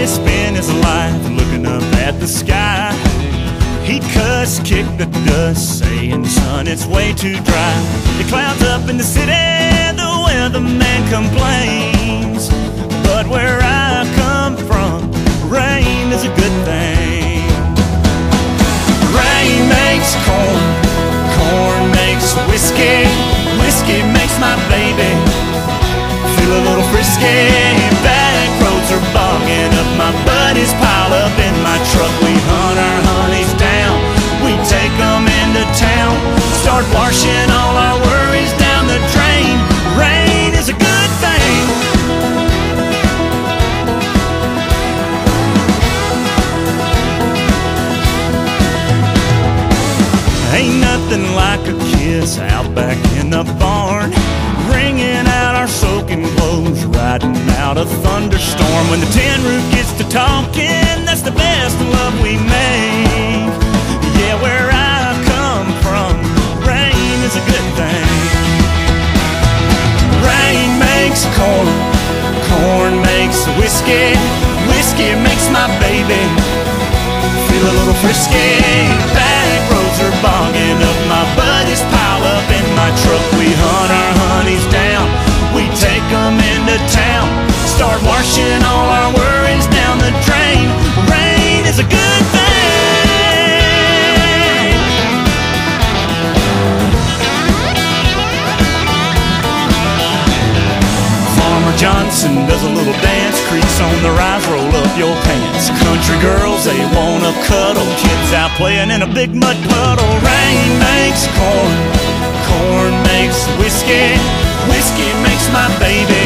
Spent his life looking up at the sky. He cussed, kicked the dust, saying, son, it's way too dry. The clouds up in the city, the weatherman complains. But where I come from, rain is a good thing. Rain makes corn, corn makes whiskey, whiskey makes my baby feel a little frisky. Back roads are bogging up, my buddies pile up in my truck. We hunt our honeys down, we take them into town, start washing all our worries down the drain. Rain is a good thing. Ain't nothing like a kiss out back in the barn, wringing out our soaking clothes, riding out a thunderstorm. When the tin roof gets to talking, that's the best love we make. Yeah, where I come from, rain is a good thing. Rain makes corn, corn makes whiskey, whiskey makes my baby feel a little frisky. Back roads are bogging up, my buddies pile up in my truck. We hunt our honeys down, we take them into town, start washing all our worries down the drain. Rain is a good thing. Farmer Johnson does a little dance, creaks on the rise, roll up your pants. Country girls, they wanna cuddle, kids out playing in a big mud puddle. Rain makes corn, corn makes whiskey, whiskey makes my baby.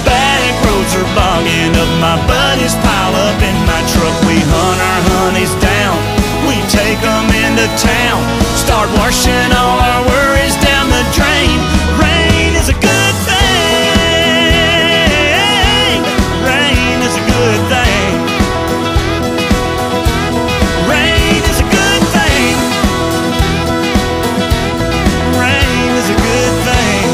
Back roads are bogging up, my buddies pile up in my truck. We hunt our honeys down, we take them into town, start washing all our worries down the drain. Rain is a good thing. Rain is a good thing. Rain is a good thing. Rain is a good thing.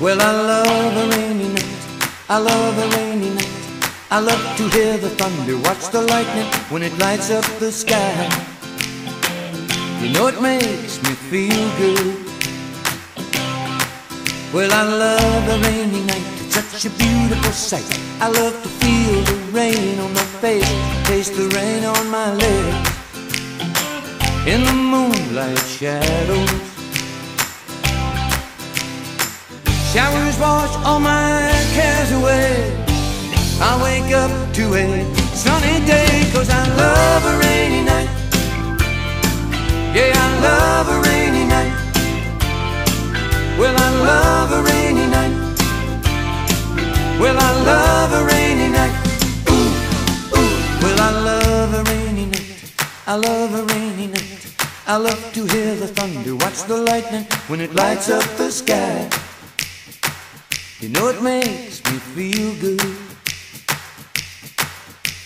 Well, I love a rainy night, I love a rainy night. I love to hear the thunder, watch the lightning when it lights up the sky. You know it makes me feel good. Well, I love a rainy night, it's such a beautiful sight. I love to feel the rain on my face, taste the rain on my lips. In the moonlight shadows, showers wash all my cares away. I wake up to a sunny day, 'cause I love a rainy night. Yeah, I love a rainy night. Well, I love a rainy night. Well, I love a rainy night. Ooh, ooh. Well, I love a rainy night. I love a rainy night. I love to hear the thunder, watch the lightning when it lights up the sky. You know it makes me feel good.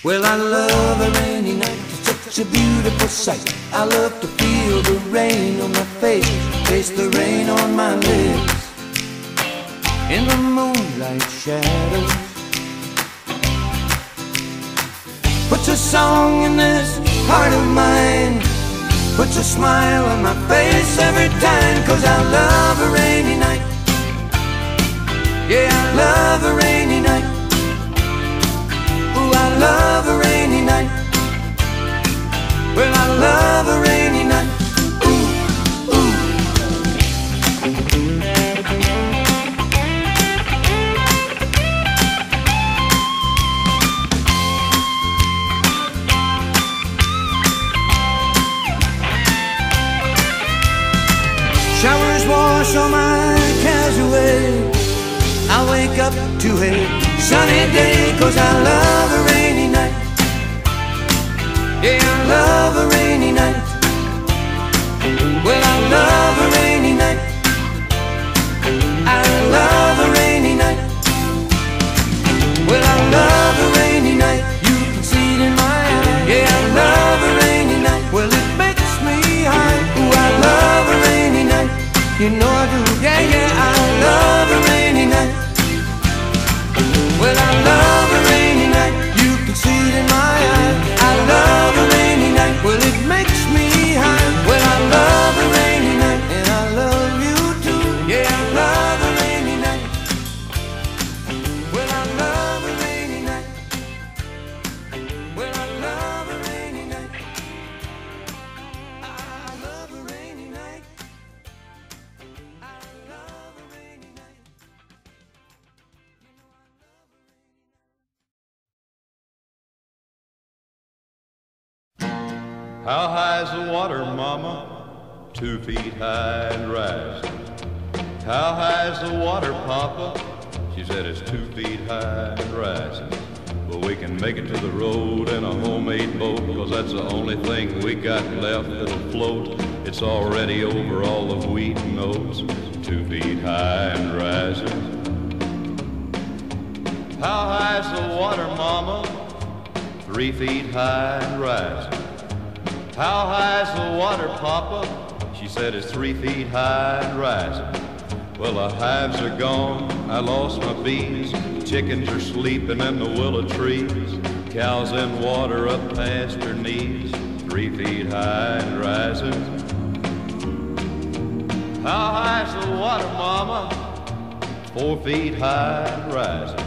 Well, I love a rainy night, it's such a beautiful sight. I love to feel the rain on my face, taste the rain on my lips. In the moonlight shadows, puts a song in this heart of mine, puts a smile on my face every time. 'Cause I love a rainy night. Yeah, I love a rainy night. Ooh, I love a rainy night. Well, I love a rainy night. Ooh, ooh. Showers wash all my cares away. I wake up to a sunny day, 'cause I love a rainy night. Yeah, I love a rainy night. Well, I love a rainy night. I love a rainy night. Well, I love a rainy night. You can see it in my eyes. Yeah, I love a rainy night. Well, it makes me high. Ooh, I love a rainy night. You know I do. Yeah, yeah, I love a rainy night. Well, I love a rainy night. You can see it in my eyes. I love a rainy night. Well, it makes me high. Well, I love a rainy night, and I love you too. Yeah, I love a rainy night. Well, I love a rainy night. Well, I love a rainy night. I love a rainy night. I love a rainy night. How high's the water, mama? 2 feet high and rising. How high's the water, papa? She said it's 2 feet high and rising. But we can make it to the road in a homemade boat, 'cause that's the only thing we got left that'll float. It's already over all the wheat and oats. 2 feet high and rising. How high's the water, mama? 3 feet high and rising. How high's the water, papa? She said it's 3 feet high and rising. Well, the hives are gone, I lost my bees. Chickens are sleeping in the willow trees. Cows in water up past her knees. 3 feet high and rising. How high's the water, mama? 4 feet high and rising.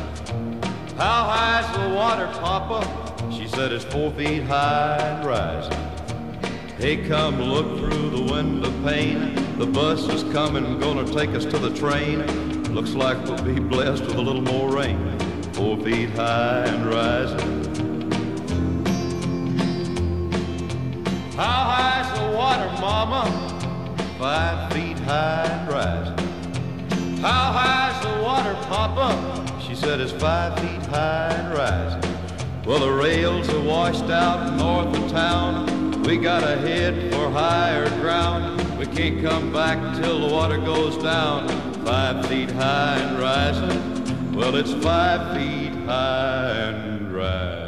How high's the water, papa? She said it's 4 feet high and rising. Hey, come look through the window pane. The bus is coming, gonna take us to the train. Looks like we'll be blessed with a little more rain. 4 feet high and rising. How high's the water, mama? 5 feet high and rising. How high's the water, papa? She said it's 5 feet high and rising. Well, the rails are washed out north of town. We gotta head for higher ground. We can't come back till the water goes down. 5 feet high and rising. Well, it's 5 feet high and rising.